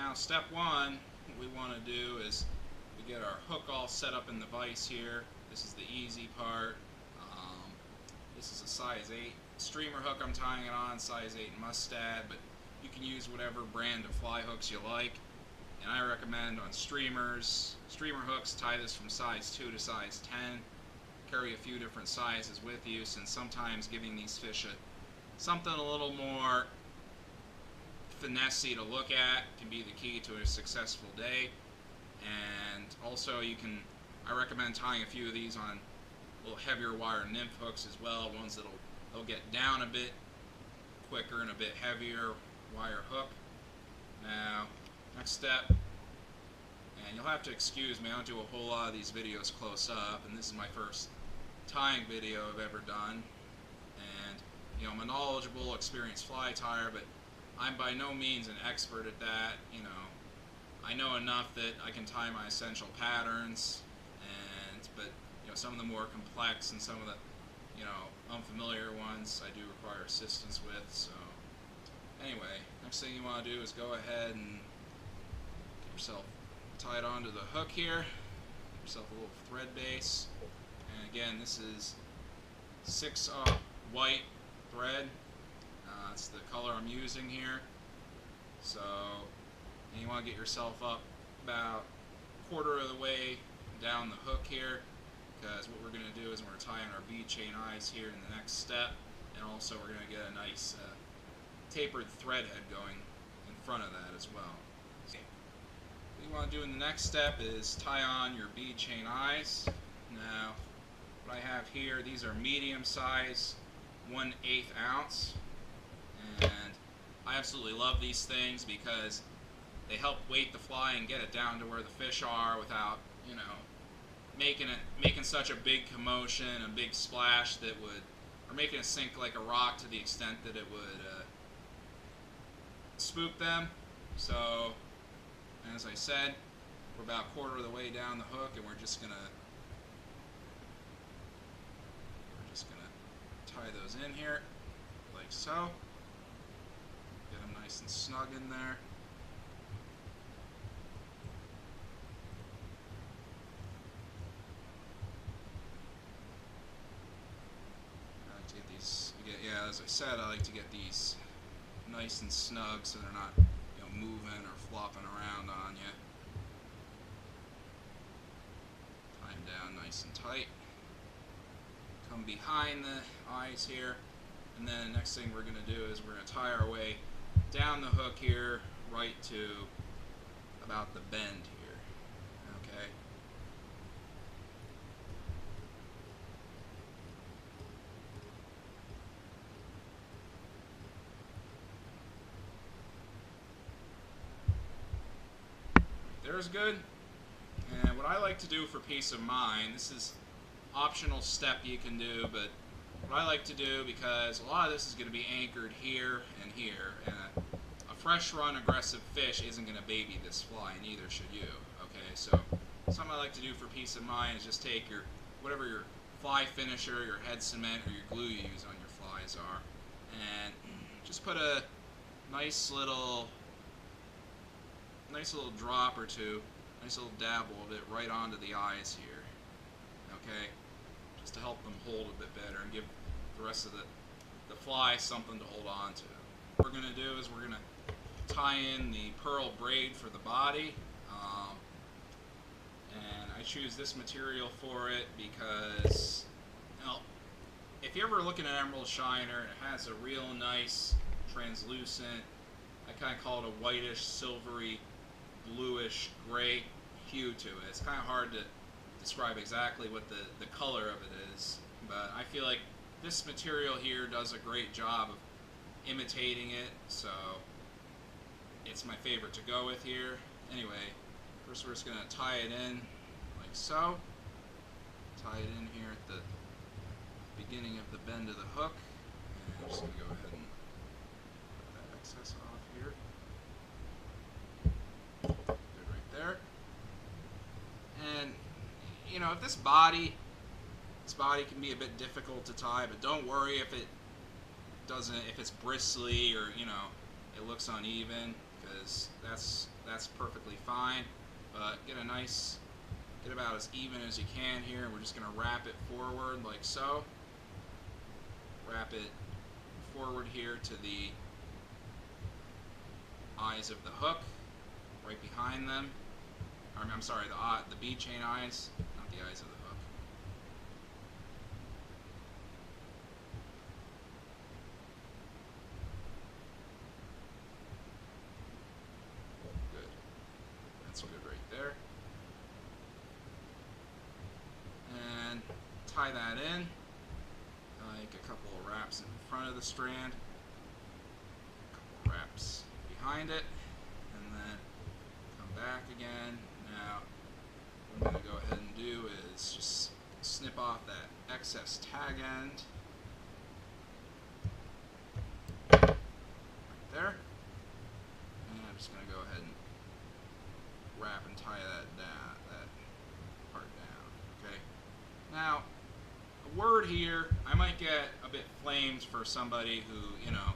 Now step one, what we want to do is we get our hook all set up in the vise here. This is the easy part. This is a size 8 streamer hook I'm tying it on, size 8 mustad, but you can use whatever brand of fly hooks you like. And I recommend on streamer hooks, tie this from size 2 to size 10. Carry a few different sizes with you, since sometimes giving these fish something a little more finessey to look at can be the key to a successful day. And also I recommend tying a few of these on a little heavier wire nymph hooks as well, ones they'll get down a bit quicker and a bit heavier wire hook. Now, next step, and you'll have to excuse me, I don't do a whole lot of these videos close up, and this is my first tying video I've ever done. And I'm a knowledgeable, experienced fly tyer, but I'm by no means an expert at that. I know enough that I can tie my essential patterns, but some of the more complex and some of the unfamiliar ones I do require assistance with. So anyway, next thing you want to do is go ahead and get yourself tied onto the hook here. Get yourself a little thread base, and again, this is 6 white thread. That's the color I'm using here. So, and you want to get yourself up about a quarter of the way down the hook here, because what we're going to do is we're going to tie in our bead chain eyes here in the next step, and also we're going to get a nice tapered thread head going in front of that as well. What you want to do in the next step is tie on your bead chain eyes. Now, what I have here, these are medium size, 1/8 ounce, and I absolutely love these things because they help weight the fly and get it down to where the fish are without, making such a big commotion, a big splash or making it sink like a rock to the extent that it would spook them. So, as I said, we're about a quarter of the way down the hook, and we're just gonna tie those in here, like so. Get them nice and snug in there. As I said, I like to get these nice and snug so they're not moving or flopping around on you. Tie them down nice and tight. Come behind the eyes here, and then the next thing we're going to do is we're going to tie our way down the hook here right to about the bend here. Okay. There's good. And what I like to do for peace of mind, this is optional step you can do, but what I like to do, because a lot of this is going to be anchored here and here, and a fresh run aggressive fish isn't going to baby this fly, and neither should you. Okay, so something I like to do for peace of mind is just take whatever your fly finisher, your head cement, or your glue you use on your flies are, and just put a nice little drop or two, nice little dabble of it right onto the eyes here. Okay, just to help them hold a bit better and give the rest of the fly something to hold on to. What we're going to do is we're going to tie in the pearl braid for the body, and I choose this material for it because, if you're ever looking at emerald shiner, it has a real nice translucent, I kind of call it a whitish, silvery, bluish, gray hue to it. It's kind of hard to describe exactly what the color of it is, but I feel like this material here does a great job of imitating it, so it's my favorite to go with here. Anyway, first we're just going to tie it in like so. Tie it in here at the beginning of the bend of the hook, and I'm just going to go ahead and put that excess off here. Good right there. And if this body can be a bit difficult to tie, but don't worry if it's bristly or it looks uneven, because that's perfectly fine. But get about as even as you can here. We're just going to wrap it forward like so. Wrap it forward here to the eyes of the hook, right behind them. I'm sorry, the bead chain eyes, not the eyes of the hook. Good. That's good right there. And tie that in, like a couple of wraps in front of the strand, a couple of wraps behind it, and then come back again. Now, what I'm going to go ahead and do is just snip off that excess tag end right there, and I'm just going to go ahead and wrap and tie that part down. Okay. Now, a word here, I might get a bit flamed for somebody who, you know,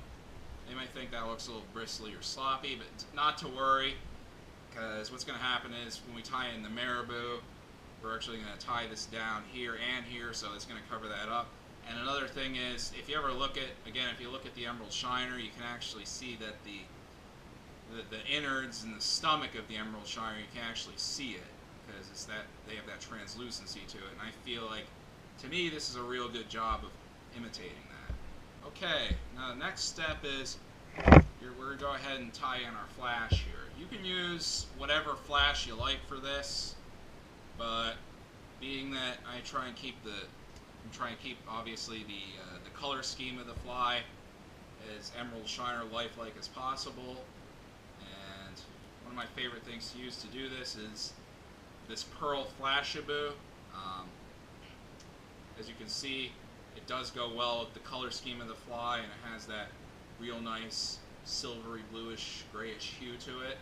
they might think that looks a little bristly or sloppy, but not to worry, because what's going to happen is when we tie in the marabou, we're actually going to tie this down here and here, so it's going to cover that up. And another thing is, if you ever look at, again, if you look at the emerald shiner, you can actually see that the innards and the stomach of the emerald shiner, you can actually see it, because it's that they have that translucency to it. And I feel like, to me, this is a real good job of imitating that. Okay, now the next step is we're going to go ahead and tie in our flash here. You can use whatever flash you like for this, but being that I try and keep obviously the color scheme of the fly as emerald shiner lifelike as possible. And one of my favorite things to use to do this is this pearl flashabou. As you can see, it does go well with the color scheme of the fly, and it has that real nice silvery bluish grayish hue to it.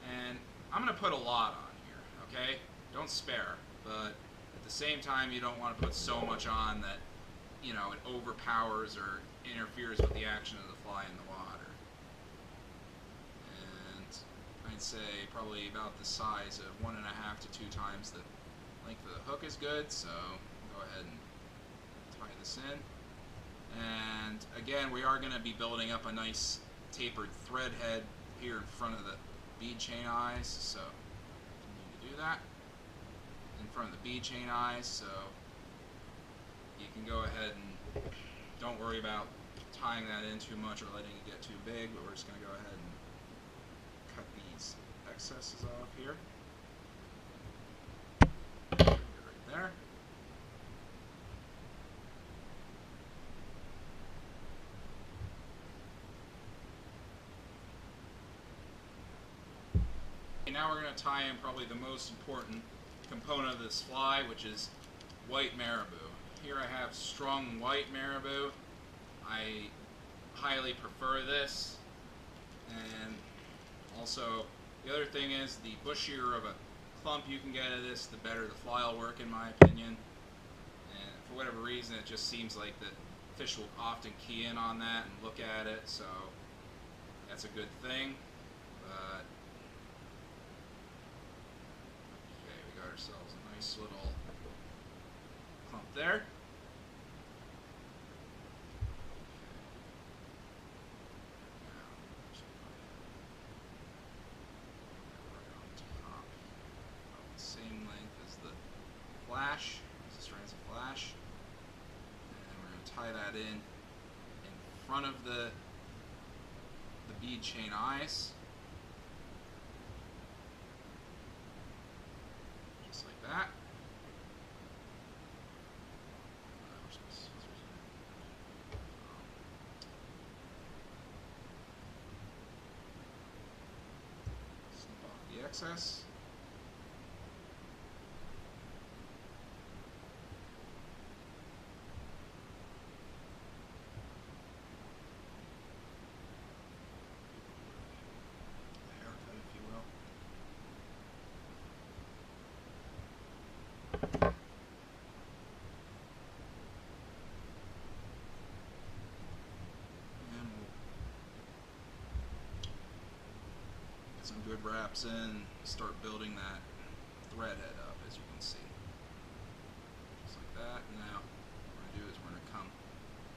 And I'm going to put a lot on here, okay? Don't spare, but at the same time you don't want to put so much on that, you know, it overpowers or interferes with the action of the fly in the water. And I'd say probably about the size of 1.5 to 2 times the length of the hook is good, so go ahead and tie this in. And again, we are going to be building up a nice tapered thread head here in front of the bead chain eyes, so you need to do that in front of the bead chain eyes. So you can go ahead and don't worry about tying that in too much or letting it get too big, but we're just going to go ahead and cut these excesses off here. Right there. Now we're going to tie in probably the most important component of this fly, which is white marabou. Here I have strung white marabou. I highly prefer this. And also, the other thing is, the bushier of a clump you can get of this, the better the fly will work, in my opinion. And for whatever reason, it just seems like the fish will often key in on that and look at it, so that's a good thing. But okay, we got ourselves a nice little clump there. Flash, these are strands of flash, and we're going to tie that in front of the bead chain eyes, just like that. Snip off the excess. some good wraps in, start building that thread head up, as you can see. Just like that. Now, what we're going to do is we're going to come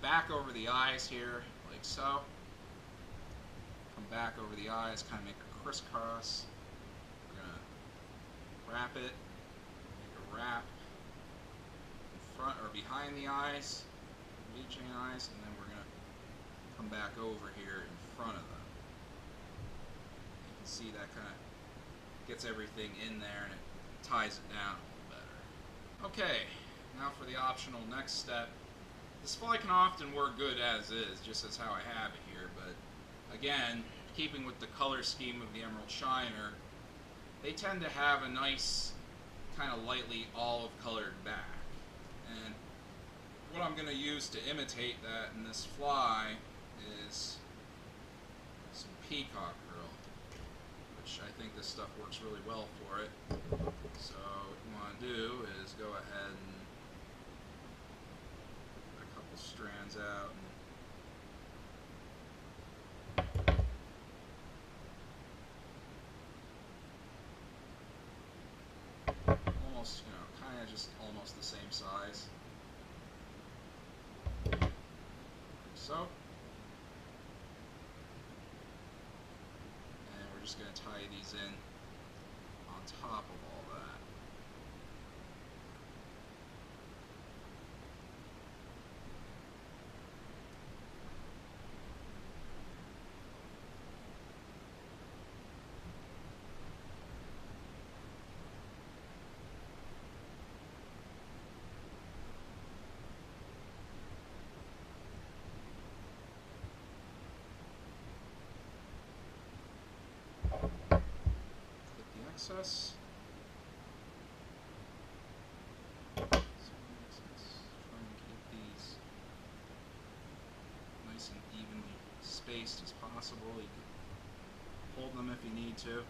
back over the eyes here, like so. Come back over the eyes, kind of make a crisscross. We're going to wrap it, make a wrap in front or behind the eyes, reaching eyes, and then we're going to come back over here in front of them. You can see that kind of gets everything in there and it ties it down a little better. Okay, now for the optional next step. This fly can often work good as is, just as how I have it here, but again, keeping with the color scheme of the Emerald Shiner, they tend to have a nice kind of lightly olive colored back. And what I'm going to use to imitate that in this fly is some peacock herl, which I think this stuff works really well for it. So what you want to do is go ahead and put a couple strands out and almost, kind of just almost the same size. Like so. And we're just going to tie these in on top of all that. Excess. Try and keep these nice and evenly spaced as possible. You can hold them if you need to.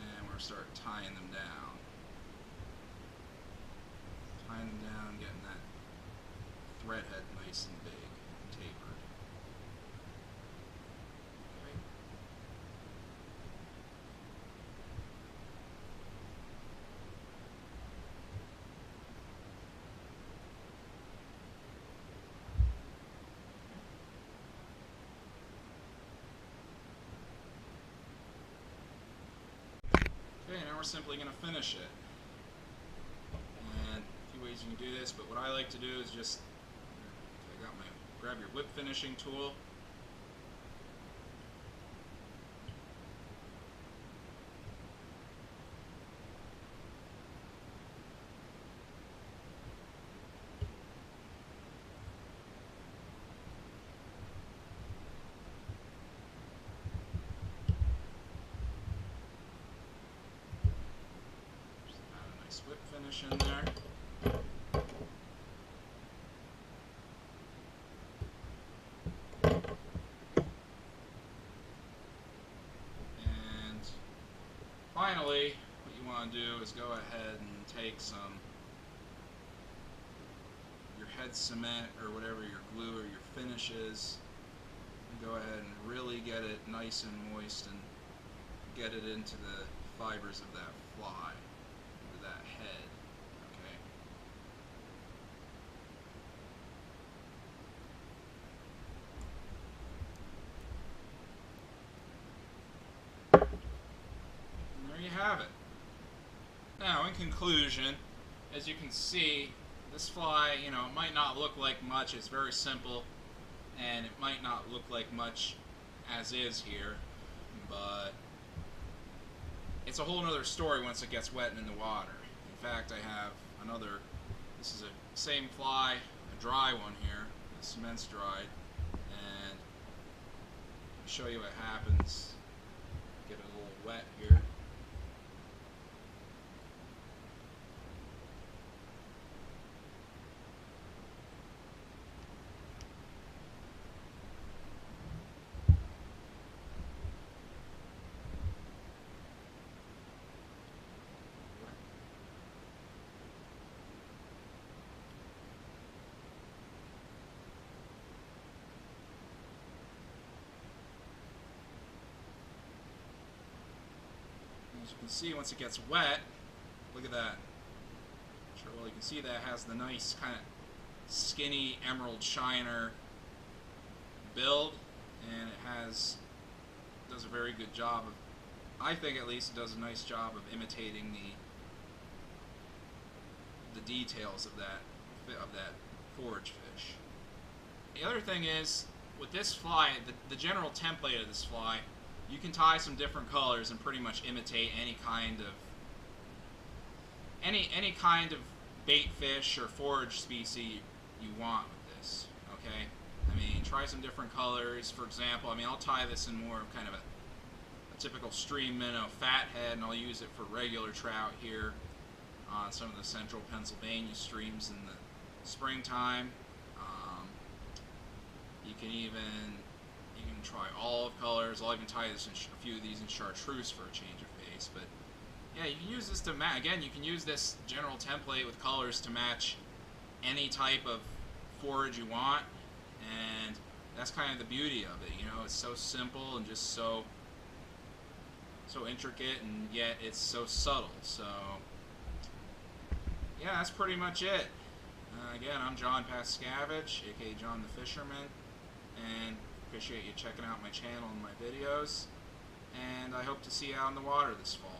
And we're start tying them down. Tying them down, getting that thread head nice and big and tapered. Okay, now we're simply going to finish it. And a few ways you can do this, but what I like to do is just, grab your whip finishing tool. Whip finish in there. And finally, what you want to do is go ahead and take your head cement or whatever your glue or your finish is, and go ahead and really get it nice and moist and get it into the fibers of that fly. That head, okay? And there you have it. Now, in conclusion, as you can see, this fly, it might not look like much. It's very simple, and it might not look like much as is here, but it's a whole other story once it gets wet and in the water. In fact, I have another, this is a same fly, a dry one here, the cement's dried, and I'll show you what happens. Get it a little wet here. you can see, once it gets wet, look at that. Sure, well, you can see that has the nice kind of skinny emerald shiner build, and it does a very good job of, I think at least, it does a nice job of imitating the details of that forage fish. The other thing is, with this fly, the general template of this fly, you can tie some different colors and pretty much imitate any kind of bait fish or forage species you want with this. Okay, I mean, try some different colors. For example, I mean, I'll tie this in more of kind of a typical stream minnow fathead, and I'll use it for regular trout here on some of the central Pennsylvania streams in the springtime. You can try olive colors. I'll even tie this a few of these in chartreuse for a change of pace. But yeah, you can use this to match. Again, you can use this general template with colors to match any type of forage you want, and that's kind of the beauty of it. You know, it's so simple and just so intricate, and yet it's so subtle. So yeah, that's pretty much it. Again, I'm John Pascavage, aka John the Fisherman, and appreciate you checking out my channel and my videos, and I hope to see you out in the water this fall.